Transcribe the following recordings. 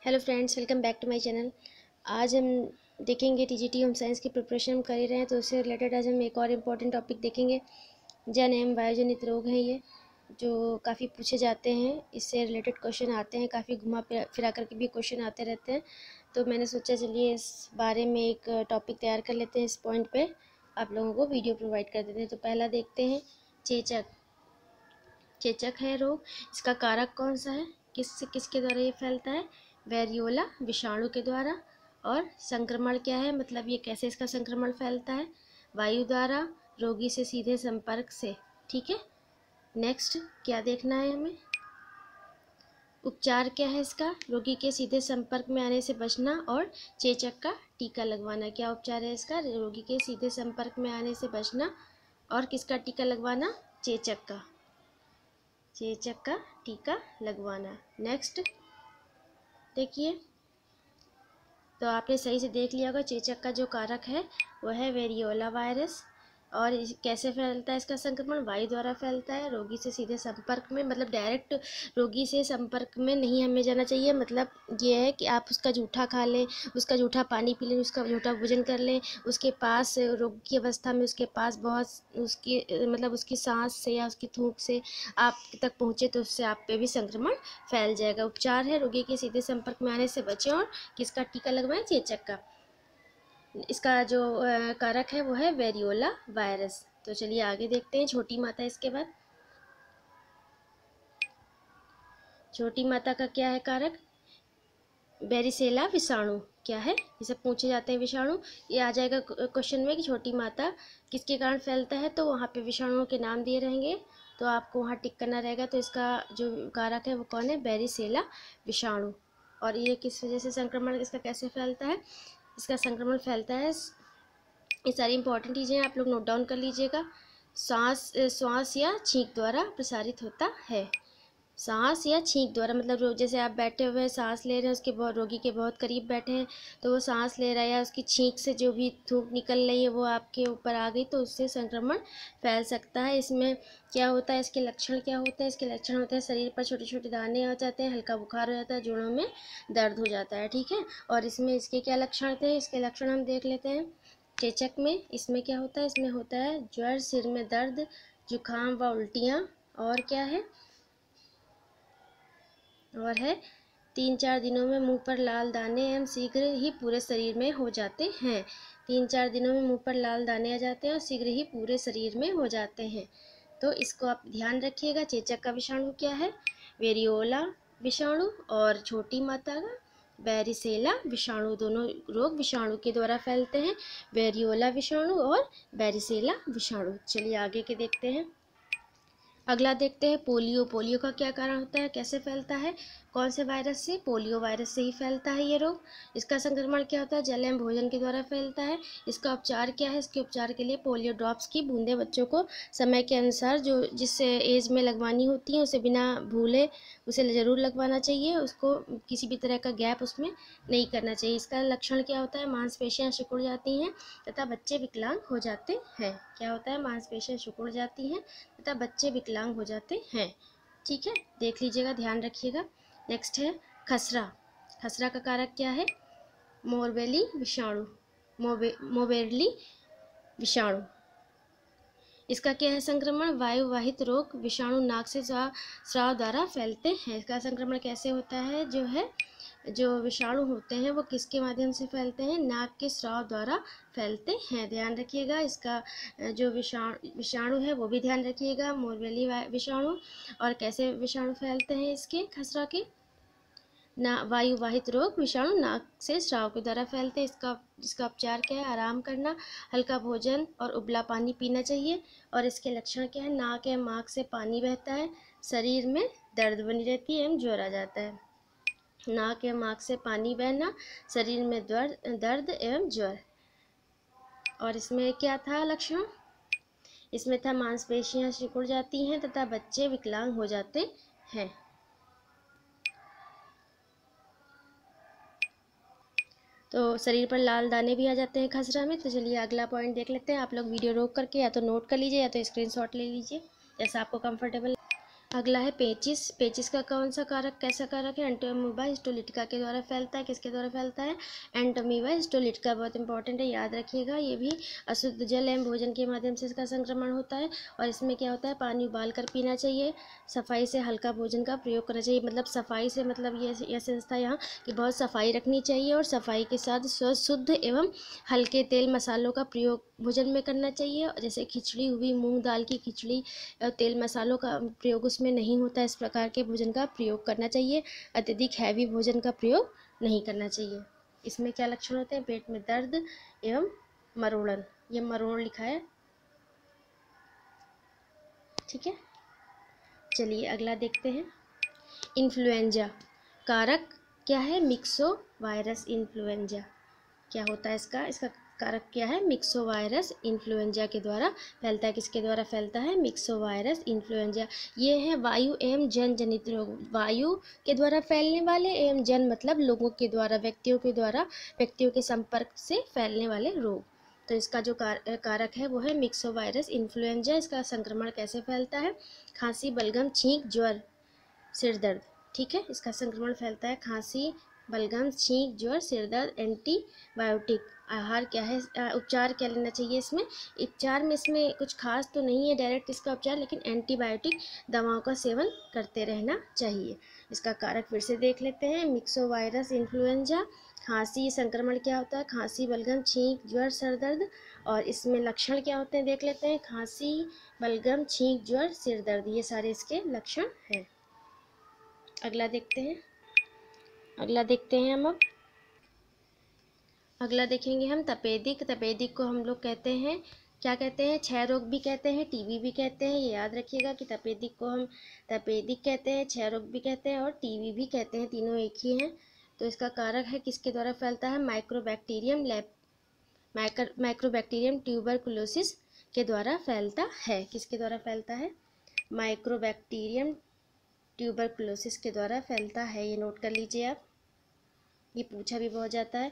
Hello friends, welcome back to my channel. आज हम देखेंगे टीजीटी होम साइंस की प्रिपरेशन हम कर ही रहे हैं, तो उससे रिलेटेड आज हम एक और इम्पॉर्टेंट टॉपिक देखेंगे। जन एवं वायुजनित रोग हैं ये, जो काफ़ी पूछे जाते हैं। इससे रिलेटेड क्वेश्चन आते हैं, काफ़ी घुमा फिरा करके भी क्वेश्चन आते रहते हैं। तो मैंने सोचा चलिए इस बारे में एक टॉपिक तैयार कर लेते हैं। इस पॉइंट पर आप लोगों को वीडियो प्रोवाइड कर देते हैं। तो पहला देखते हैं, चेचक। चेचक है रोग, इसका कारक कौन सा है, किसके द्वारा ये फैलता है? वेरियोला विषाणु के द्वारा। और संक्रमण क्या है, मतलब ये कैसे इसका संक्रमण फैलता है? वायु द्वारा, रोगी से सीधे संपर्क से। ठीक है, नेक्स्ट क्या देखना है हमें? उपचार क्या है इसका? रोगी के सीधे संपर्क में आने से बचना और चेचक का टीका लगवाना। क्या उपचार है इसका? रोगी के सीधे संपर्क में आने से बचना और किसका टीका लगवाना? चेचक का टीका लगवाना। नेक्स्ट देखिए, तो आपने सही से देख लिया होगा, चेचक का जो कारक है वह है वेरियोला वायरस। और कैसे फैलता है इसका संक्रमण? वायु द्वारा फैलता है, रोगी से सीधे संपर्क में, मतलब डायरेक्ट रोगी से संपर्क में नहीं हमें जाना चाहिए। मतलब ये है कि आप उसका जूठा खा लें, उसका जूठा पानी पी लें, उसका जूठा भोजन कर लें, उसके पास रोगी की अवस्था में उसके पास बहुत उसकी मतलब उसकी सांस से या उसकी थूक से आप तक पहुँचे तो उससे आप पे भी संक्रमण फैल जाएगा। उपचार है, रोगी के सीधे संपर्क में आने से बचें और किसका टीका लगवाएं? चेचक का। इसका जो कारक है वो है वेरियोला वायरस। तो चलिए आगे देखते हैं, छोटी माता। इसके बाद छोटी माता का क्या है कारक? बेरिसेला विषाणु। क्या है, ये सब पूछे जाते हैं विषाणु। ये आ जाएगा क्वेश्चन में कि छोटी माता किसके कारण फैलता है, तो वहाँ पे विषाणुओं के नाम दिए रहेंगे, तो आपको वहाँ टिक करना रहेगा। तो इसका जो कारक है वो कौन है? बेरिसेला विषाणु। और ये किस वजह से संक्रमण इसका कैसे फैलता है? इसका संक्रमण फैलता है, ये सारी इंपॉर्टेंट चीज़ें आप लोग नोट डाउन कर लीजिएगा। श्वास या छींक द्वारा प्रसारित होता है। सांस या छींक द्वारा, मतलब जैसे आप बैठे हुए हैं, सांस ले रहे हैं, उसके बहुत रोगी के बहुत करीब बैठे हैं, तो वो सांस ले रहा है या उसकी छींक से जो भी थूक निकल रही है वो आपके ऊपर आ गई, तो उससे संक्रमण फैल सकता है। इसमें क्या होता है, इसके लक्षण क्या होते हैं? इसके लक्षण होते हैं, शरीर पर छोटे छोटे दाने हो जाते हैं, हल्का बुखार हो जाता है, जोड़ों में दर्द हो जाता है। ठीक है, और इसमें इसके क्या लक्षण थे? इसके लक्षण हम देख लेते हैं। चेचक में इसमें क्या होता है? इसमें होता है ज्वर, सिर में दर्द, जुकाम व उल्टियाँ, और क्या है? और है 3-4 दिनों में मुंह पर लाल दाने एवं शीघ्र ही पूरे शरीर में हो जाते हैं। 3-4 दिनों में मुंह पर लाल दाने आ जाते हैं और शीघ्र ही पूरे शरीर में हो जाते हैं। तो इसको आप ध्यान रखिएगा। चेचक का विषाणु क्या है? वेरियोला विषाणु। और छोटी माता का बेरिसेला विषाणु। दोनों रोग विषाणु के द्वारा फैलते हैं, वेरियोला विषाणु और बेरिसेला विषाणु। चलिए आगे के देखते हैं। अगला देखते हैं पोलियो। पोलियो का क्या कारण होता है, कैसे फैलता है? कौन से वायरस से? पोलियो वायरस से ही फैलता है ये रोग। इसका संक्रमण क्या होता है? जल एवं भोजन के द्वारा फैलता है। इसका उपचार क्या है? इसके उपचार के लिए पोलियो ड्रॉप्स की बूंदें बच्चों को समय के अनुसार जो जिस एज में लगवानी होती हैं उसे बिना भूले उसे ज़रूर लगवाना चाहिए। उसको किसी भी तरह का गैप उसमें नहीं करना चाहिए। इसका लक्षण क्या होता है? मांसपेशियाँ सिकुड़ जाती हैं तथा बच्चे विकलांग हो जाते हैं। क्या होता है? मांसपेशियाँ सिकुड़ जाती हैं तथा बच्चे विकलांग हो जाते हैं। ठीक है, देख लीजिएगा, ध्यान रखिएगा। नेक्स्ट है खसरा। खसरा का कारक क्या है? मोरबेली विषाणु। मोबेरली विषाणु। इसका क्या है संक्रमण? वायु वाहित रोग। विषाणु नाक से स्राव द्वारा फैलते हैं। इसका संक्रमण कैसे होता है? जो विषाणु होते हैं वो किसके माध्यम से फैलते हैं? नाक के स्राव द्वारा फैलते हैं। ध्यान रखिएगा। इसका जो विषाणु है वो भी ध्यान रखिएगा, मोरबेली विषाणु। और कैसे विषाणु फैलते हैं इसके, खसरा के? वायु वाहित रोग। विषाणु नाक से स्राव के द्वारा फैलते हैं। इसका उपचार क्या है? आराम करना, हल्का भोजन और उबला पानी पीना चाहिए। और इसके लक्षण क्या है? नाक एवं आँख से पानी बहता है, शरीर में दर्द बनी रहती है एवं ज्वर आ जाता है। नाक एवं आँख से पानी बहना, शरीर में दर्द एवं ज्वर। और इसमें क्या था लक्षण? इसमें था मांसपेशियां सिकुड़ जाती हैं तथा बच्चे विकलांग हो जाते हैं। तो शरीर पर लाल दाने भी आ जाते हैं खसरा में। तो चलिए अगला पॉइंट देख लेते हैं। आप लोग वीडियो रोक करके या तो नोट कर लीजिए या तो स्क्रीनशॉट ले लीजिए, जैसा आपको कंफर्टेबल। अगला है पेचिस। पेचिस का कौन सा कारक, कैसा कारक है? एंटोअमीबा हिस्टोलिटिका के द्वारा फैलता है। किसके द्वारा फैलता है? एंटोअमीबा हिस्टोलिटिका। बहुत इंपॉर्टेंट है, याद रखिएगा। ये भी अशुद्ध जल एवं भोजन के माध्यम से इसका संक्रमण होता है। और इसमें क्या होता है, पानी उबाल कर पीना चाहिए, सफाई से हल्का भोजन का प्रयोग करना चाहिए। मतलब सफाई से मतलब ये संस्था यहाँ कि बहुत सफाई रखनी चाहिए और सफाई के साथ शुद्ध एवं हल्के तेल मसालों का प्रयोग भोजन में करना चाहिए। जैसे खिचड़ी हुई, मूंग दाल की खिचड़ी, तेल मसालों का प्रयोग उसमें नहीं होता। इस प्रकार के भोजन का प्रयोग करना चाहिए। अत्यधिक हैवी भोजन का प्रयोग नहीं करना चाहिए। इसमें क्या लक्षण होते हैं? पेट में दर्द एवं मरोड़न। ये मरोड़ लिखा है, ठीक है। चलिए अगला देखते हैं। इन्फ्लुएंजा कारक क्या है? Myxo virus influenza. क्या होता है इसका कारक क्या है? मिक्सो वायरस इन्फ्लुएंजा के द्वारा फैलता है। किसके द्वारा फैलता है? Myxo virus influenza. ये है वायु एवं जन जनित रोग। वायु के द्वारा फैलने वाले एवं जन मतलब लोगों के द्वारा, व्यक्तियों के संपर्क से फैलने वाले रोग। तो इसका जो कारक है वो है मिक्सो वायरस इन्फ्लुएंजा। इसका संक्रमण कैसे फैलता है? खांसी, बलगम, छींक, ज्वर, सिर दर्द, ठीक है। इसका संक्रमण फैलता है खांसी, बलगम, छींक, ज्वर, सिर दर्द। एंटीबायोटिक आहार क्या है, उपचार क्या लेना चाहिए इसमें? उपचार में इसमें कुछ खास तो नहीं है डायरेक्ट इसका उपचार, लेकिन एंटीबायोटिक दवाओं का सेवन करते रहना चाहिए। इसका कारक फिर से देख लेते हैं। मिक्सो वायरस इन्फ्लुएंजा, खांसी, संक्रमण क्या होता है? खांसी, बलगम, छींक, ज्वर, सर दर्द। और इसमें लक्षण क्या होते हैं देख लेते हैं। खांसी, बलगम, छींक, ज्वर, सिर दर्द, ये सारे इसके लक्षण हैं। अगला देखते हैं हम अब। अगला देखेंगे हम तपेदिक। तपेदिक को हम लोग कहते हैं, क्या कहते हैं? क्षय रोग भी कहते हैं, टीबी भी कहते हैं। ये याद रखिएगा कि तपेदिक को हम तपेदिक कहते हैं, क्षय रोग भी कहते हैं और टीबी भी कहते हैं, तीनों एक ही हैं। तो इसका कारक है किसके द्वारा फैलता है? माइक्रोबैक्टीरियम ट्यूबरकुलोसिस के द्वारा फैलता है। किसके द्वारा फैलता है? माइक्रोबैक्टीरियम ट्यूबरकुलोसिस के द्वारा फैलता है। ये नोट कर लीजिए आप, ये पूछा भी बहुत जाता है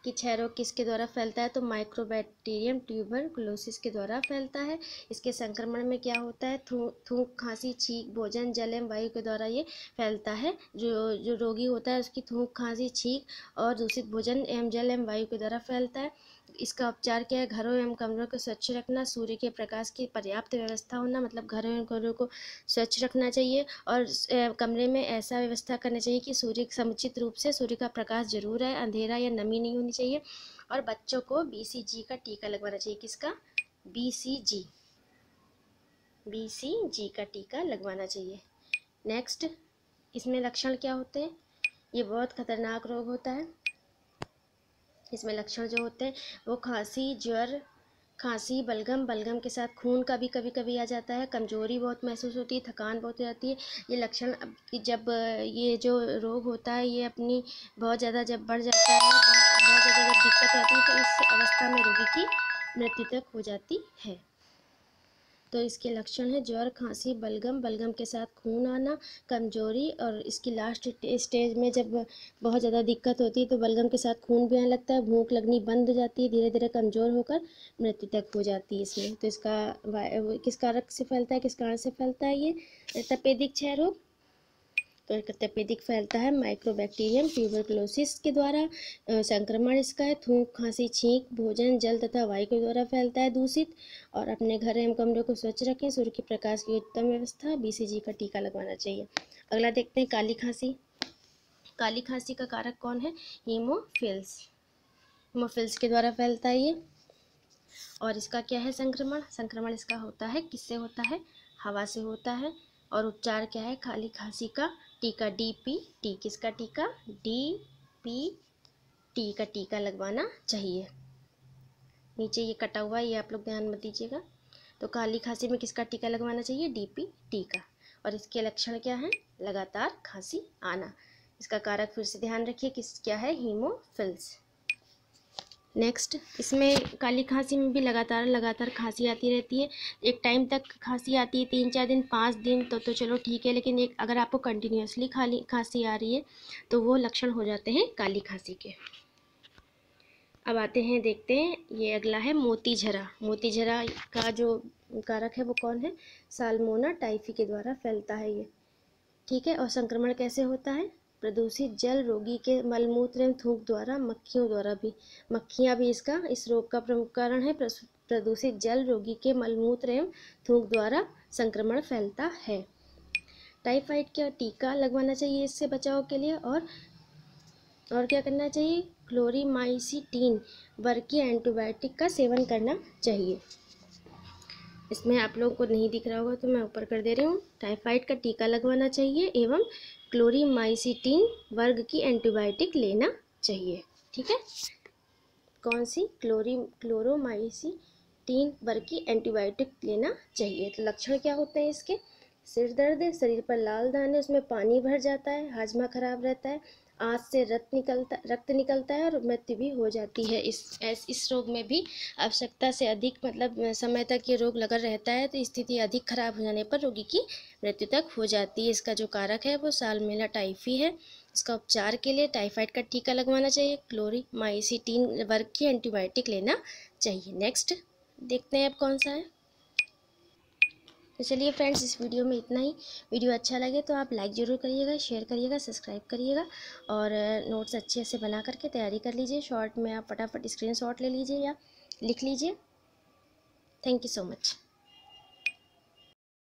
कि क्षय रोग किसके द्वारा फैलता है? तो माइक्रोबैक्टीरियम ट्यूबरकुलोसिस के द्वारा फैलता है। इसके संक्रमण में क्या होता है? थूक, खांसी, छींक, भोजन, जल एवं वायु के द्वारा ये फैलता है। जो रोगी होता है उसकी थूक, खांसी, छींक और दूषित भोजन एवं जल एवं वायु के द्वारा फैलता है। इसका उपचार क्या है? घरों एवं कमरों को स्वच्छ रखना, सूर्य के प्रकाश की पर्याप्त व्यवस्था होना, मतलब घरों एवं कमरों को स्वच्छ रखना चाहिए और कमरे में ऐसा व्यवस्था करना चाहिए कि समुचित रूप से सूर्य का प्रकाश जरूर है, अंधेरा या नमी नहीं होनी चाहिए। और बच्चों को BCG का टीका लगवाना चाहिए। किसका? BCG का टीका लगवाना चाहिए। नेक्स्ट, इसमें लक्षण क्या होते हैं? ये बहुत खतरनाक रोग होता है। इसमें लक्षण जो होते हैं वो खांसी, बलगम के साथ खून का भी कभी कभी आ जाता है, कमजोरी बहुत महसूस होती है, थकान बहुत हो जाती है। ये लक्षण जब ये जो रोग होता है ये अपनी बहुत ज़्यादा जब बढ़ जाता है, बहुत ज़्यादा जब दिक्कत होती है तो इस अवस्था में रोगी की मृत्यु तक हो जाती है। तो इसके लक्षण है ज्वर, खांसी, बलगम के साथ खून आना, कमजोरी, और इसकी लास्ट स्टेज में जब बहुत ज़्यादा दिक्कत होती है तो बलगम के साथ खून भी आने लगता है, भूख लगनी बंद हो जाती है, धीरे धीरे कमज़ोर होकर मृत्यु तक हो जाती है इसमें। तो इसका किस कारक से फैलता है, किस कारण से फैलता है? ये तपेदिक क्षय रोग। तो तपेदिक फैलता है माइक्रोबैक्टीरियम ट्यूबरकुलोसिस के द्वारा। संक्रमण इसका है थूक, खांसी, छींक, भोजन, जल तथा वायु के द्वारा फैलता है दूषित। और अपने घर एवं कमरों को स्वच्छ रखें, सूर्य के प्रकाश की उत्तम व्यवस्था, BCG का टीका लगवाना चाहिए। अगला देखते हैं काली खांसी। काली खांसी का कारक कौन है? हीमोफिल्स के द्वारा फैलता है ये। और इसका क्या है संक्रमण इसका होता है, किससे होता है? हवा से होता है। और उपचार क्या है? काली खांसी का टीका, DPT। किसका टीका? DPT का टीका लगवाना चाहिए। नीचे ये कटा हुआ है, ये आप लोग ध्यान मत दीजिएगा। तो काली खांसी में किसका टीका लगवाना चाहिए? DPT का। और इसके लक्षण क्या हैं? लगातार खांसी आना। इसका कारक फिर से ध्यान रखिए, क्या है? हीमोफिल्स। नेक्स्ट, इसमें काली खांसी में भी लगातार खांसी आती रहती है। एक टाइम तक खांसी आती है, 3-4 दिन, 5 दिन तो चलो ठीक है, लेकिन एक अगर आपको कंटिन्यूसली खांसी आ रही है तो वो लक्षण हो जाते हैं काली खांसी के। अब आते हैं, देखते हैं, ये अगला है मोतीझरा। मोतीझरा का जो कारक है वो कौन है? साल्मोना टाइफी के द्वारा फैलता है ये, ठीक है। और संक्रमण कैसे होता है? प्रदूषित जल, रोगी के मलमूत्र एवं थूक द्वारा, मक्खियों द्वारा भी। मक्खियाँ भी इस रोग का प्रमुख कारण है। प्रदूषित जल, रोगी के मलमूत्र एवं थूक द्वारा संक्रमण फैलता है। टाइफाइड का टीका लगवाना चाहिए इससे बचाव के लिए। और क्या करना चाहिए? क्लोरीमाइसिटीन वर्ग की एंटीबायोटिक का सेवन करना चाहिए। इसमें आप लोगों को नहीं दिख रहा होगा तो मैं ऊपर कर दे रही हूँ। टाइफाइड का टीका लगवाना चाहिए एवं क्लोरीमाइसिटीन वर्ग की एंटीबायोटिक लेना चाहिए, ठीक है। कौन सी? क्लोरोमाइसिटीन वर्ग की एंटीबायोटिक लेना चाहिए। तो लक्षण क्या होते हैं इसके? सिर दर्द, शरीर पर लाल दाने, उसमें पानी भर जाता है, हाजमा खराब रहता है, आंत से रक्त निकलता है और मृत्यु भी हो जाती है। इस रोग में भी आवश्यकता से अधिक मतलब समय तक ये रोग लगा रहता है, तो स्थिति अधिक खराब हो जाने पर रोगी की मृत्यु तक हो जाती है। इसका जो कारक है वो साल्मोनेला टाइफी है। इसका उपचार के लिए टाइफाइड का टीका लगवाना चाहिए, क्लोरीमाइसिटीन वर्ग की एंटीबायोटिक लेना चाहिए। नेक्स्ट देखते हैं अब कौन सा है। तो चलिए फ्रेंड्स, इस वीडियो में इतना ही। वीडियो अच्छा लगे तो आप लाइक ज़रूर करिएगा, शेयर करिएगा, सब्सक्राइब करिएगा और नोट्स अच्छे से बना करके तैयारी कर लीजिए। शॉर्ट में आप फटाफट स्क्रीनशॉट ले लीजिए या लिख लीजिए। Thank you so much.